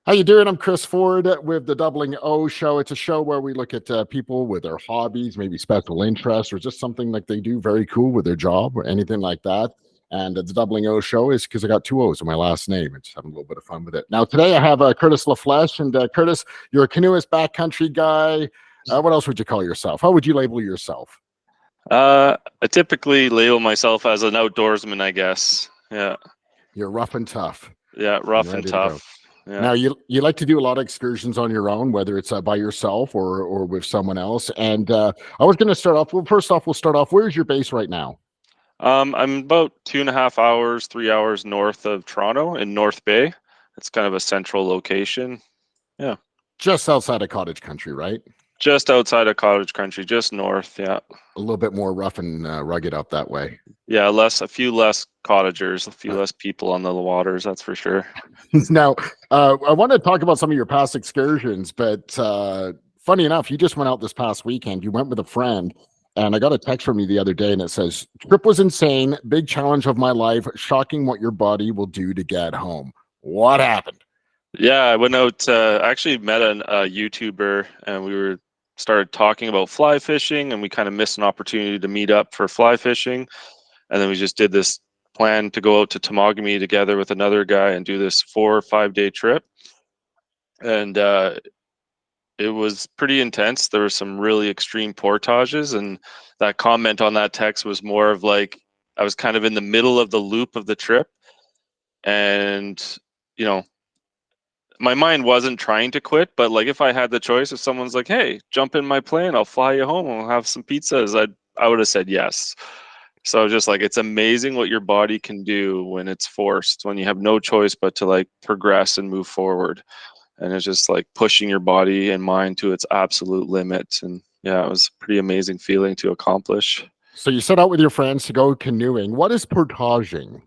How you doing? I'm Chris Foord with the Doubling O Show. It's a show where we look at people with their hobbies, maybe special interests, or just something like they do very cool with their job or anything like that. And the Doubling O Show is because I got two O's in my last name. It's having a little bit of fun with it. Now, today I have Curtis Lafleche. And Curtis, you're a canoeist, backcountry guy. What else would you call yourself? How would you label yourself? I typically label myself as an outdoorsman, I guess. Yeah. You're rough and tough Yeah, and rough and ready to go. tough. Yeah. Now you like to do a lot of excursions on your own, whether it's by yourself or with someone else. And I was going to start off. Well, first off, we'll start off. Where's your base right now? I'm about 2.5 hours, 3 hours north of Toronto in North Bay. It's kind of a central location. Yeah. Just outside of cottage country, right? Just outside of cottage country, just north. Yeah. A little bit more rough and rugged up that way. Yeah, a few less cottagers, a few less people on the waters. That's for sure. Now, I want to talk about some of your past excursions, but funny enough, you just went out this past weekend. You went with a friend, and I got a text from you the other day, and it says, "Trip was insane, big challenge of my life, shocking what your body will do to get home." What happened? Yeah, I went out. Actually met a YouTuber, and we started talking about fly fishing, and we kind of missed an opportunity to meet up for fly fishing, and then we just did this plan to go out to Temagami together with another guy and do this 4 or 5 day trip, and it was pretty intense. There were some really extreme portages, and that comment on that text was more of like I was kind of in the middle of the loop of the trip, and you know my mind wasn't trying to quit, but like if I had the choice, if someone's like, "Hey, jump in my plane, I'll fly you home, and we'll have some pizzas," I would have said yes. So just like it's amazing what your body can do when it's forced, when you have no choice but to like progress and move forward. And it's just like pushing your body and mind to its absolute limit. And yeah, it was a pretty amazing feeling to accomplish. So you set out with your friends to go canoeing. What is portaging?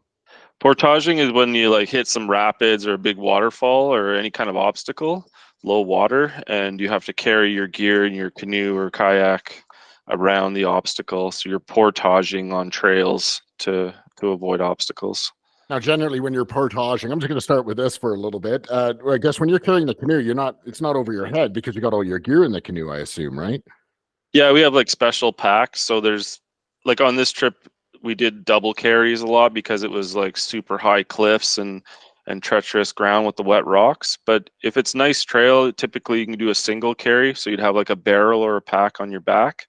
Portaging is when you like hit some rapids or a big waterfall or any kind of obstacle, low water, and you have to carry your gear in your canoe or kayak around the obstacle. So you're portaging on trails to avoid obstacles. Now, generally, when you're portaging, I'm just going to start with this for a little bit. I guess when you're carrying the canoe, it's not over your head because you got all your gear in the canoe, I assume, right? Yeah, we have like special packs. So there's like on this trip we did double carries a lot because it was like super high cliffs and treacherous ground with the wet rocks. But if it's nice trail, typically you can do a single carry. So you'd have like a barrel or a pack on your back,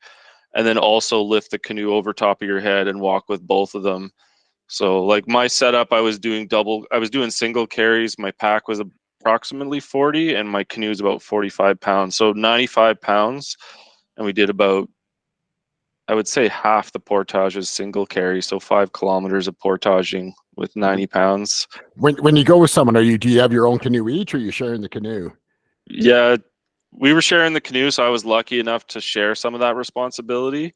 and then also lift the canoe over top of your head and walk with both of them. So like my setup, I was doing single carries. My pack was approximately 40 and my canoe is about 45 pounds. So 95 pounds. And we did about, I would say half the portage is single carry. So 5 kilometers of portaging with 90 pounds. When you go with someone, do you have your own canoe each, or are you sharing the canoe? Yeah, we were sharing the canoe. So I was lucky enough to share some of that responsibility.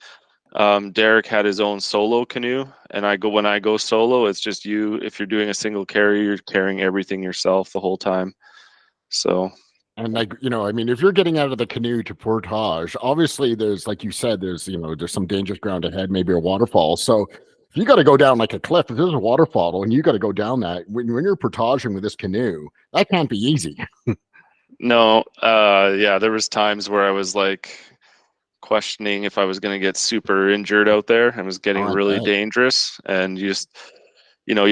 Derek had his own solo canoe, and when I go solo, it's just you. If you're doing a single carry, you're carrying everything yourself the whole time. So And like, I mean, if you're getting out of the canoe to portage, obviously there's, like you said, there's some dangerous ground ahead, maybe a waterfall. So if you got to go down like a cliff, if there's a waterfall and you got to go down that, when you're portaging with this canoe, that can't be easy. no, yeah, there was times where I was like questioning if I was going to get super injured out there. It was getting I really bet. dangerous, and you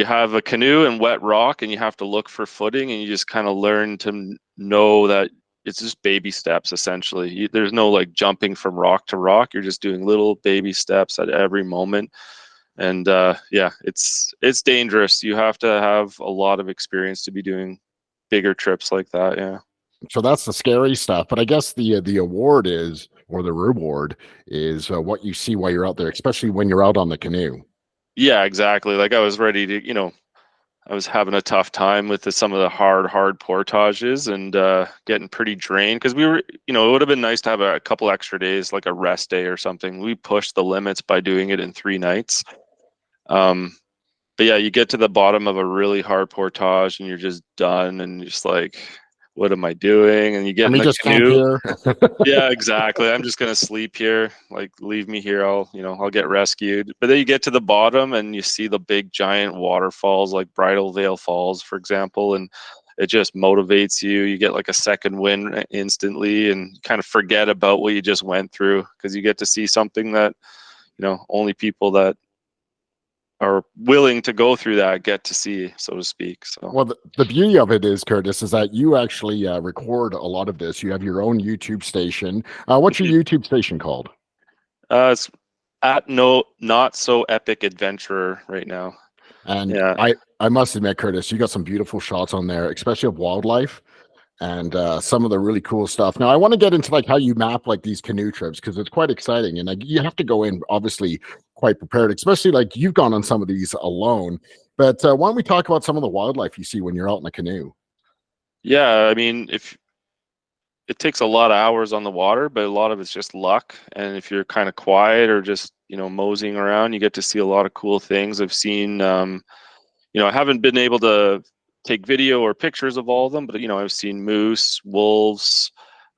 have a canoe and wet rock, and you have to look for footing, and you just kind of learn to know that it's just baby steps essentially. There's no like jumping from rock to rock. You're just doing little baby steps at every moment, and yeah, it's dangerous. You have to have a lot of experience to be doing bigger trips like that. Yeah. So that's the scary stuff. But I guess the award is, or the reward is, what you see while you're out there, especially when you're out on the canoe. Yeah, exactly. Like I was ready to, I was having a tough time with some of the hard portages and getting pretty drained because we were, it would have been nice to have a couple extra days, like a rest day or something. We pushed the limits by doing it in 3 nights. Um, but yeah, you get to the bottom of a really hard portage and you're just done and you're just like, what am I doing? And you get Let in me the just camp canoe. here. Yeah, exactly. I'm just gonna sleep here. Like, leave me here. I'll get rescued. But then you get to the bottom and you see the big giant waterfalls, like Bridal Veil Falls, for example, and it just motivates you. You get like a second win instantly, and kind of forget about what you just went through, because you get to see something that, only people that are willing to go through that get to see, so to speak. So, Well, the beauty of it is, Curtis, is that you actually record a lot of this. You have your own YouTube station. What's your YouTube station called? it's at No Not So Epic Adventurer right now. And Yeah. I must admit, Curtis, you got some beautiful shots on there, especially of wildlife and some of the really cool stuff. Now, I want to get into like how you map like these canoe trips, because it's quite exciting, and like you have to go in obviously quite prepared, especially like you've gone on some of these alone. But why don't we talk about some of the wildlife you see when you're out in a canoe? Yeah, I mean, if it takes a lot of hours on the water, but a lot of it's just luck. And if you're kind of quiet or just, moseying around, you get to see a lot of cool things. I've seen, I haven't been able to take video or pictures of all of them, but, I've seen moose, wolves.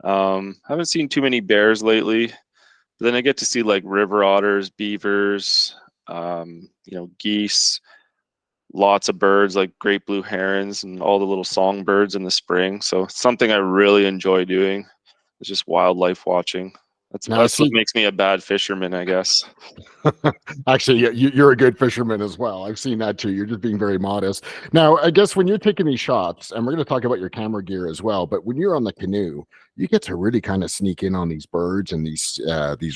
Haven't seen too many bears lately. But then I get to see like river otters, beavers, geese, lots of birds like great blue herons and all the little songbirds in the spring. So it's something I really enjoy doing. It's just wildlife watching. That's Now I that's what see. makes me a bad fisherman, I guess. Actually, you're a good fisherman as well. I've seen that too. You're just being very modest. Now, I guess when you're taking these shots, and we're going to talk about your camera gear as well, but when you're on the canoe, you get to really kind of sneak in on these birds and these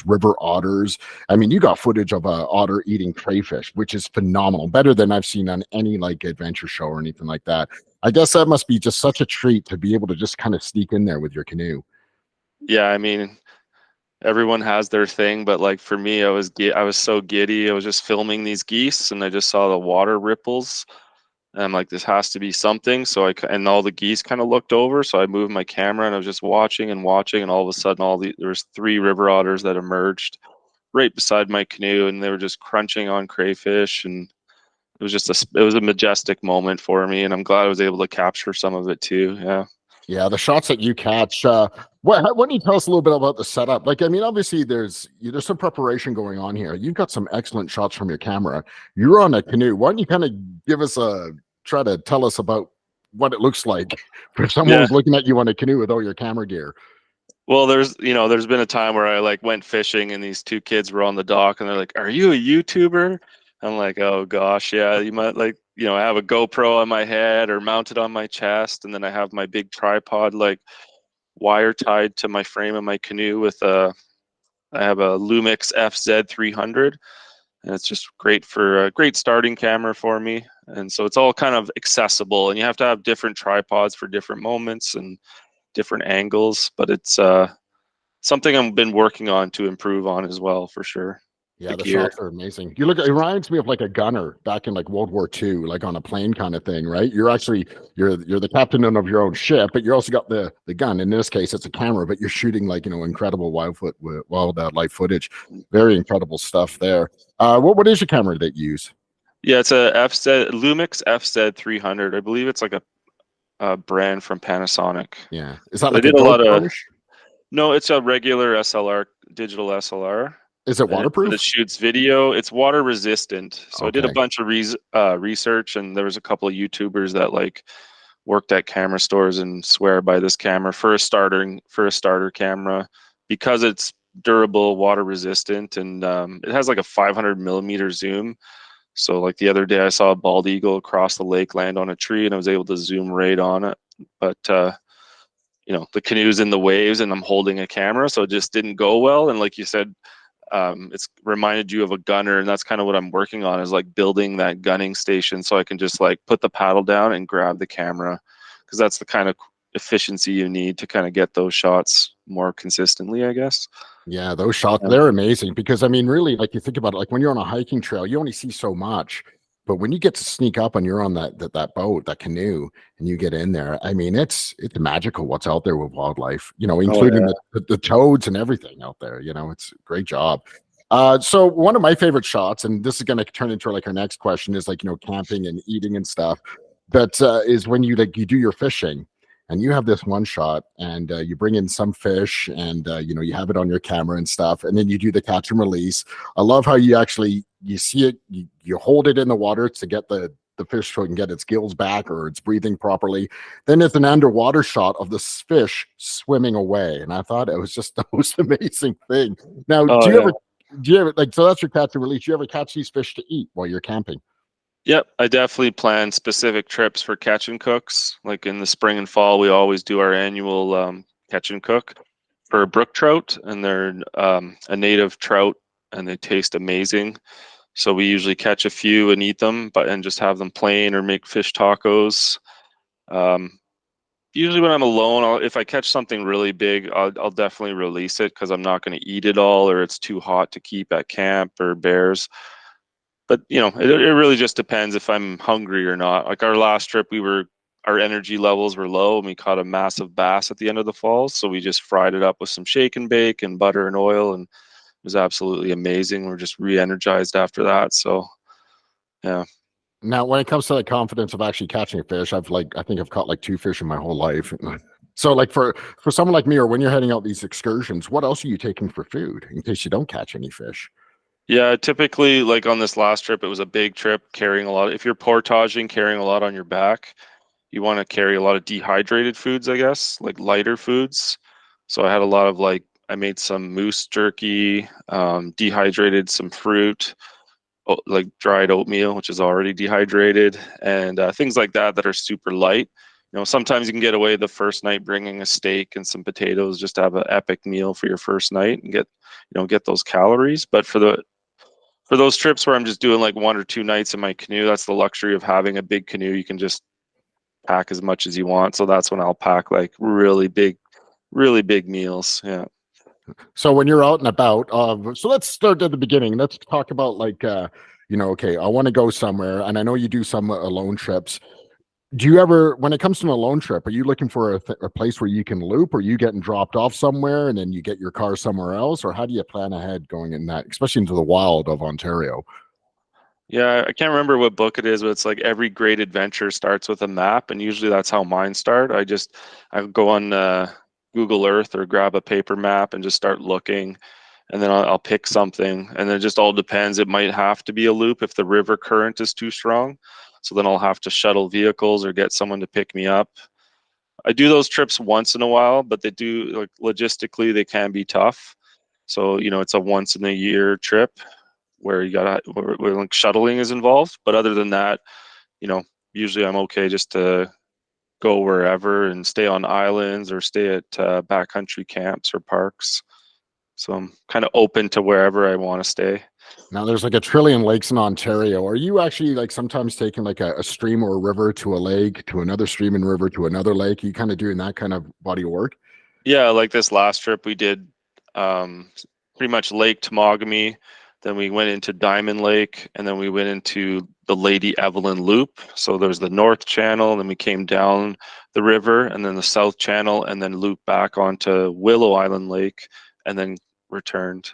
river otters. I mean, you got footage of a otter eating crayfish, which is phenomenal, better than I've seen on any like adventure show or anything like that. I guess that must be just such a treat to be able to just kind of sneak in there with your canoe. Yeah, I mean, everyone has their thing, but like for me, I was so giddy. I was just filming these geese, and I just saw the water ripples, and I'm like, this has to be something. So and all the geese kind of looked over, so I moved my camera and I was just watching and watching, and all of a sudden, there was 3 river otters that emerged right beside my canoe, and they were just crunching on crayfish, and it was a majestic moment for me, and I'm glad I was able to capture some of it too. Yeah. Yeah, the shots that you catch. Why don't you tell us a little bit about the setup? Like, I mean, obviously there's some preparation going on here. You've got some excellent shots from your camera. You're on a canoe. Why don't you kind of give us try to tell us about what it looks like for someone Yeah. who's looking at you on a canoe with all your camera gear? Well, there's been a time where I like went fishing and these 2 kids were on the dock and they're like, "Are you a YouTuber?" I'm like, "Oh gosh, yeah, you might like, I have a GoPro on my head or mounted on my chest, and then I have my big tripod like wire tied to my frame of my canoe with I have a Lumix FZ300, and it's just great for a great starting camera for me. And so it's all kind of accessible, and you have to have different tripods for different moments and different angles, but it's something I've been working on to improve on as well, for sure. The Yeah, the gear. shots are amazing. It reminds me of like a gunner back in like World War II, like on a plane kind of thing, right? You're the captain of your own ship, but you also got the gun. In this case, it's a camera, but you're shooting like incredible wildlife footage. Very incredible stuff there. What is your camera that you use? Yeah, it's a Lumix FZ300. I believe it's like a brand from Panasonic. Yeah, is that They like a did a lot of. GoPro? No, it's a regular SLR, digital SLR. Is it But it waterproof? shoots video. It's water resistant. So I did a Okay. bunch of research, and there was a couple of YouTubers that like worked at camera stores and swear by this camera for a starter camera, because it's durable, water resistant, and it has like a 500 millimeter zoom. So like the other day, I saw a bald eagle across the lake land on a tree, and I was able to zoom right on it. But the canoe's in the waves, and I'm holding a camera, so it just didn't go well. And like you said, it's reminded you of a gunner, and that's kind of what I'm working on, is like building that gunning station so I can just like put the paddle down and grab the camera, because that's the kind of efficiency you need to kind of get those shots more consistently, I guess. Yeah, those shots, Yeah. they're amazing because I mean, really, like you think about it, like when you're on a hiking trail, you only see so much. But when you get to sneak up and you're on that boat, that canoe, and you get in there, I mean, it's magical what's out there with wildlife, Oh including yeah. the toads and everything out there. It's a great job. So one of my favorite shots, and this is going to turn into like our next question, is like camping and eating and stuff. But is when you do your fishing, and you have this one shot, and you bring in some fish, and you have it on your camera and stuff, and then you do the catch and release. I love how you see it, you hold it in the water to get the fish so it can get its gills back or it's breathing properly. Then it's an underwater shot of this fish swimming away, and I thought it was just the most amazing thing. Now, Oh yeah. do you ever like, so that's your catch and release? Do you ever catch these fish to eat while you're camping? Yep, I definitely plan specific trips for catch and cooks. Like in the spring and fall, we always do our annual catch and cook for brook trout, and they're a native trout, and they taste amazing. So we usually catch a few and eat them, but and just have them plain or make fish tacos. Um, Usually when I'm alone, if I catch something really big, I'll definitely release it because I'm not going to eat it all, or it's too hot to keep at camp or bears. But it really just depends if I'm hungry or not. Like our last trip, our energy levels were low, and we caught a massive bass at the end of the falls. So we just fried it up with some shake and bake and butter and oil, and it was absolutely amazing. We're just re-energized after that. So yeah. Now, when it comes to the confidence of actually catching a fish, I think I've caught like 2 fish in my whole life. So, like for someone like me, or when you're heading out these excursions, what else are you taking for food in case you don't catch any fish? Yeah, typically, like on this last trip, it was a big trip carrying a lot. If you're portaging, carrying a lot on your back, you want to carry a lot of dehydrated foods, I guess, like lighter foods. So I had a lot of I made some moose jerky, dehydrated some fruit, like dried oatmeal, which is already dehydrated, and things like that that are super light. Sometimes you can get away the first night bringing a steak and some potatoes just to have an epic meal for your first night and get those calories. But for those trips where I'm just doing like 1 or 2 nights in my canoe, that's the luxury of having a big canoe. You can just pack as much as you want. So that's when I'll pack like really big meals. Yeah. So when you're out and about, so let's start at the beginning. Let's talk about okay, I want to go somewhere, and I know you do some alone trips. Do you ever, when it comes to an alone trip, are you looking for a place where you can loop, or are you getting dropped off somewhere and then you get your car somewhere else, or how do you plan ahead going in that, especially into the wild of Ontario? Yeah, I can't remember what book it is, but it's like every great adventure starts with a map, and usually that's how mine start. I go on Google Earth or grab a paper map and just start looking, and then I'll pick something, and then it just all depends. It might have to be a loop if the river current is too strong, so then I'll have to shuttle vehicles or get someone to pick me up. I do those trips once in a while, but they do like logistically they can be tough. So it's a once in a year trip where you gotta where like shuttling is involved. But other than that, you know, usually I'm okay just to go wherever and stay on islands or stay at backcountry camps or parks. So I'm kind of open to wherever I want to stay. Now there's like a trillion lakes in Ontario. Are you actually like sometimes taking like a stream or a river to a lake, to another stream and river to another lake? Are you kind of doing that kind of body of work? Yeah, like this last trip we did pretty much Lake Temagami. Then we went into Diamond Lake, and then we went into the Lady Evelyn Loop. So there's the North Channel, and then we came down the river, and then the South Channel, and then looped back onto Willow Island Lake, and then returned.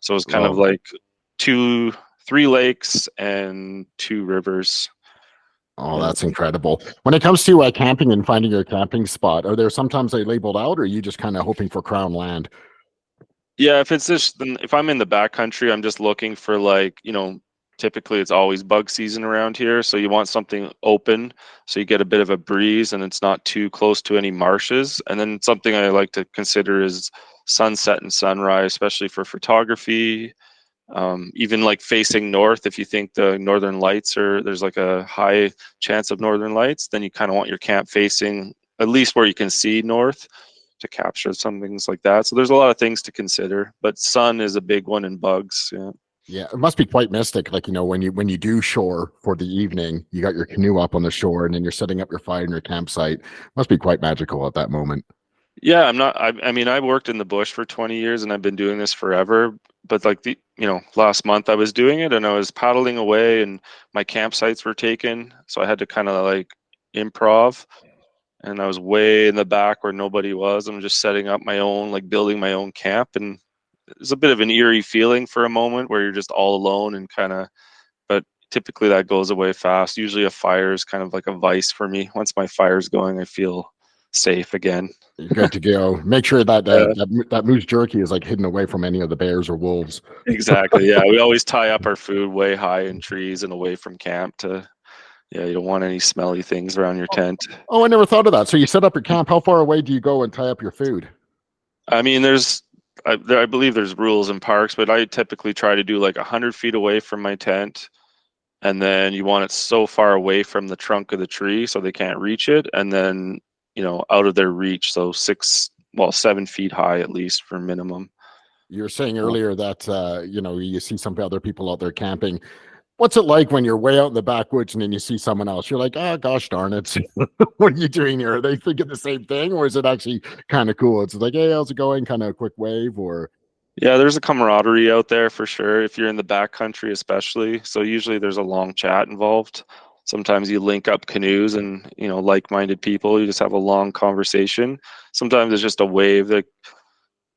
So it was kind of Oh, like three lakes and two rivers. oh, Yeah. that's incredible. When it comes to camping and finding your camping spot, are there sometimes they labeled out, or are you just kind of hoping for crown land? Yeah, if it's just if I'm in the backcountry, I'm just looking for typically it's always bug season around here, so you want something open so you get a bit of a breeze and it's not too close to any marshes. And then something I like to consider is sunset and sunrise, especially for photography. Even like facing north, if you think the northern lights there's like a high chance of northern lights, then you kind of want your camp facing at least where you can see north to capture some things like that. So there's a lot of things to consider, but sun is a big one and bugs. Yeah. Yeah, it must be quite mystic. Like, when you do shore for the evening, you got your canoe up on the shore and then you're setting up your fire in your campsite. Must be quite magical at that moment. Yeah, I'm not. I mean, I worked in the bush for 20 years and I've been doing this forever. But like last month I was doing it and I was paddling away and my campsites were taken. So I had to kind of like improv, and I was way in the back where nobody was. I'm just setting up my own, like building my own camp. And it's a bit of an eerie feeling for a moment where you're just all alone and but typically that goes away fast. Usually a fire is kind of like a vice for me. Once my fire's going, I feel safe again. You're good to go. Make sure that Yeah, that moose jerky is like hidden away from any of the bears or wolves. exactly. Yeah, we always tie up our food way high in trees and away from camp to Yeah, you don't want any smelly things around your tent. Oh, I never thought of that. So you set up your camp. How far away do you go and tie up your food? I mean, I believe there's rules in parks, but I typically try to do like 100 feet away from my tent, and then you want it so far away from the trunk of the tree so they can't reach it, and then out of their reach, so 7 feet high at least for minimum. You were saying earlier that you see some other people out there camping. What's it like when you're way out in the backwoods and then you see someone else? You're like, oh gosh darn it. What are you doing here? Are they thinking the same thing? Or is it actually kind of cool? It's like, hey, how's it going? Kind of a quick wave or Yeah, there's a camaraderie out there for sure. If you're in the backcountry, especially. So usually there's a long chat involved. Sometimes you link up canoes and, like-minded people. You just have a long conversation. Sometimes it's just a wave.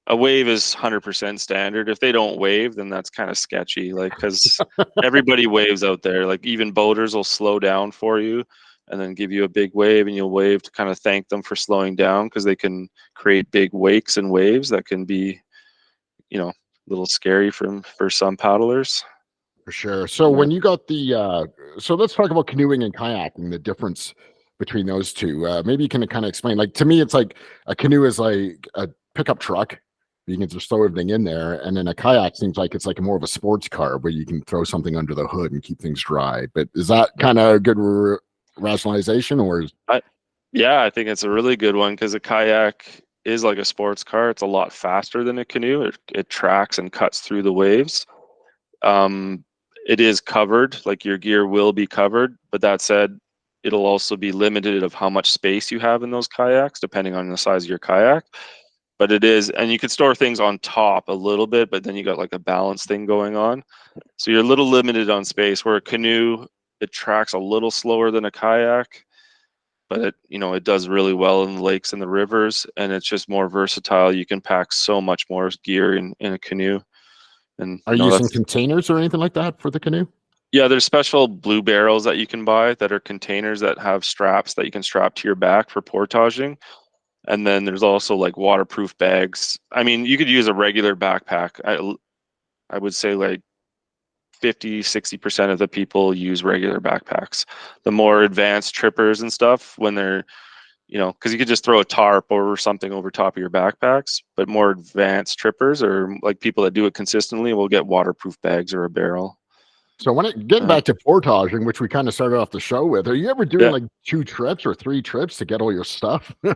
A wave is 100% standard. If they don't wave, then that's kind of sketchy. Like, because everybody waves out there. Like, even boaters will slow down for you and then give you a big wave, and you'll wave to kind of thank them for slowing down, because they can create big wakes and waves that can be a little scary for some paddlers. for sure. So Yeah. when you got so let's talk about canoeing and kayaking, the difference between those two. Maybe you can kind of explain. Like to me, it's like a canoe is like a pickup truck. You can just throw everything in there, and then a kayak seems like it's like more of a sports car where you can throw something under the hood and keep things dry. But is that kind of a good rationalization, or is Yeah, I think it's a really good one, because a kayak is like a sports car. It's a lot faster than a canoe. It tracks and cuts through the waves. Um, it is covered, like your gear will be covered, but that said, it'll also be limited of how much space you have in those kayaks, depending on the size of your kayak. But it is, and you could store things on top a little bit, but then you got like a balance thing going on. So you're a little limited on space, where a canoe, it tracks a little slower than a kayak, but it does really well in the lakes and the rivers, and it's just more versatile. You can pack so much more gear in a canoe. And are you using that's containers or anything like that for the canoe? yeah, there's special blue barrels that you can buy that are containers that have straps that you can strap to your back for portaging. And then there's also like waterproof bags. I mean, you could use a regular backpack. I would say like 50-60% of the people use regular backpacks. The more advanced trippers and stuff, when they're, because you could just throw a tarp or something over top of your backpacks, but more advanced trippers, or like people that do it consistently, will get waterproof bags or a barrel. So getting Uh, back to portaging, which we kind of started off the show with, are you ever doing yeah, like 2 trips or 3 trips to get all your stuff? Never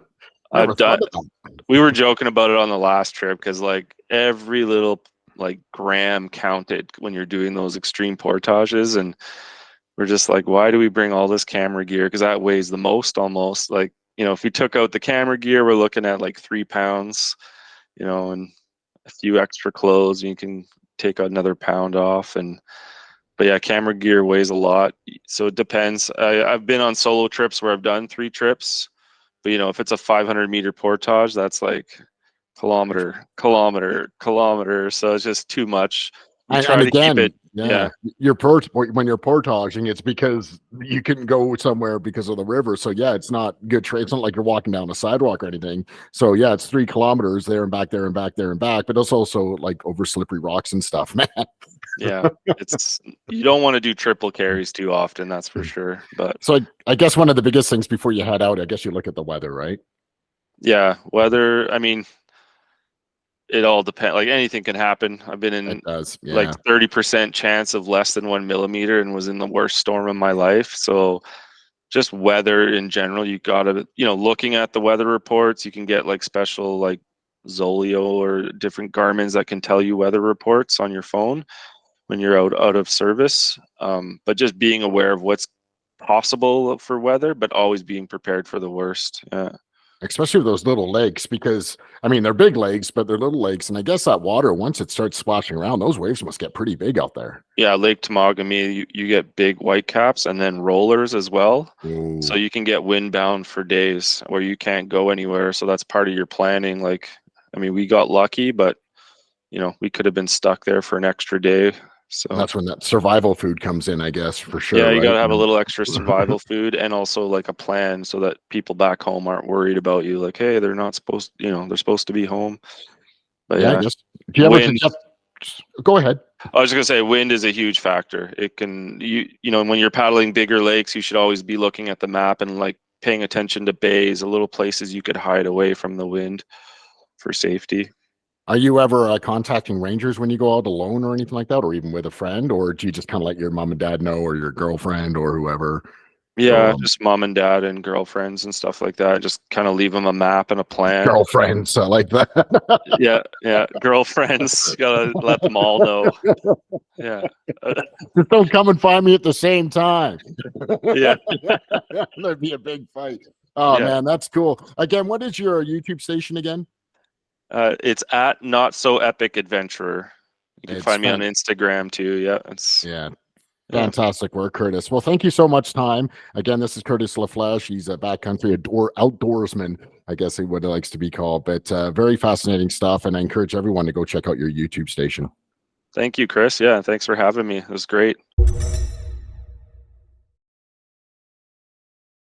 I've done. thought of that. We were joking about it on the last trip, because like every little like gram counted when you're doing those extreme portages, and we're just like, why do we bring all this camera gear? Because that weighs the most almost. Like, if we took out the camera gear, we're looking at like 3 pounds, and a few extra clothes, and you can take another pound off. But yeah, camera gear weighs a lot. So it depends. I've been on solo trips where I've done 3 trips, but if it's a 500-meter portage, that's like kilometer. So it's just too much. You And try to keep again, it. yeah, Yeah. when you're portaging, it's because you couldn't go somewhere because of the river. So yeah, it's not good trade. It's not like you're walking down a sidewalk or anything. So yeah, it's 3 kilometers there and back, there and back, there and back. But it's also like over slippery rocks and stuff, man. Yeah. You don't want to do triple carries too often, that's for sure. But So I guess one of the biggest things before you head out, I guess you look at the weather, right? yeah, weather, I mean, it all depends. Like, anything can happen. I've been It in does, like yeah. 30% chance of less than 1 millimeter and was in the worst storm of my life. So just weather in general, you gotta, looking at the weather reports, you can get like special like Zolio or different Garmin's that can tell you weather reports on your phone when you're out of service. But just being aware of what's possible for weather, but always being prepared for the worst. Yeah. Especially with those little lakes, because I mean they're big lakes, but they're little lakes, and I guess that water once it starts splashing around, those waves must get pretty big out there. Yeah, Lake Temagami, you get big white caps and then rollers as well. So Ooh. you can get windbound for days where you can't go anywhere. So that's part of your planning. Like, I mean, we got lucky, but we could have been stuck there for an extra day. And So that's when that survival food comes in, I guess, for yeah, sure, you got right? to have a Yeah. little extra survival food, and also like a plan so that people back home aren't worried about you. Like, hey, they're not supposed, they're supposed to be home. But Yeah, I yeah, guess. Do you ever wind. suggest Go ahead. I was just gonna say, wind is a huge factor. It can when you're paddling bigger lakes, you should always be looking at the map and like paying attention to bays, the little places you could hide away from the wind for safety. Are you ever contacting rangers when you go out alone or anything like that, or even with a friend, or do you just kind of let your mom and dad know, or your girlfriend, or whoever? Yeah, just mom and dad and girlfriends and stuff like that. Just kind of leave them a map and a plan. Girlfriends like that. Yeah, girlfriends. Gotta let them all know. Yeah. Just don't come and find me at the same time. Yeah. That'd be a big fight. Oh Yeah. man, that's cool. Again, what is your YouTube station again? It's at Not So Epic Adventurer. You can It's find me on Instagram too. Yeah, yeah. Fantastic work, Curtis. Well, thank you so much, time. Again, this is Curtis Lafleche. He's a backcountry outdoorsman, I guess he what he likes to be called. But very fascinating stuff, and I encourage everyone to go check out your YouTube station. Thank you, Chris. Yeah, thanks for having me. It was great.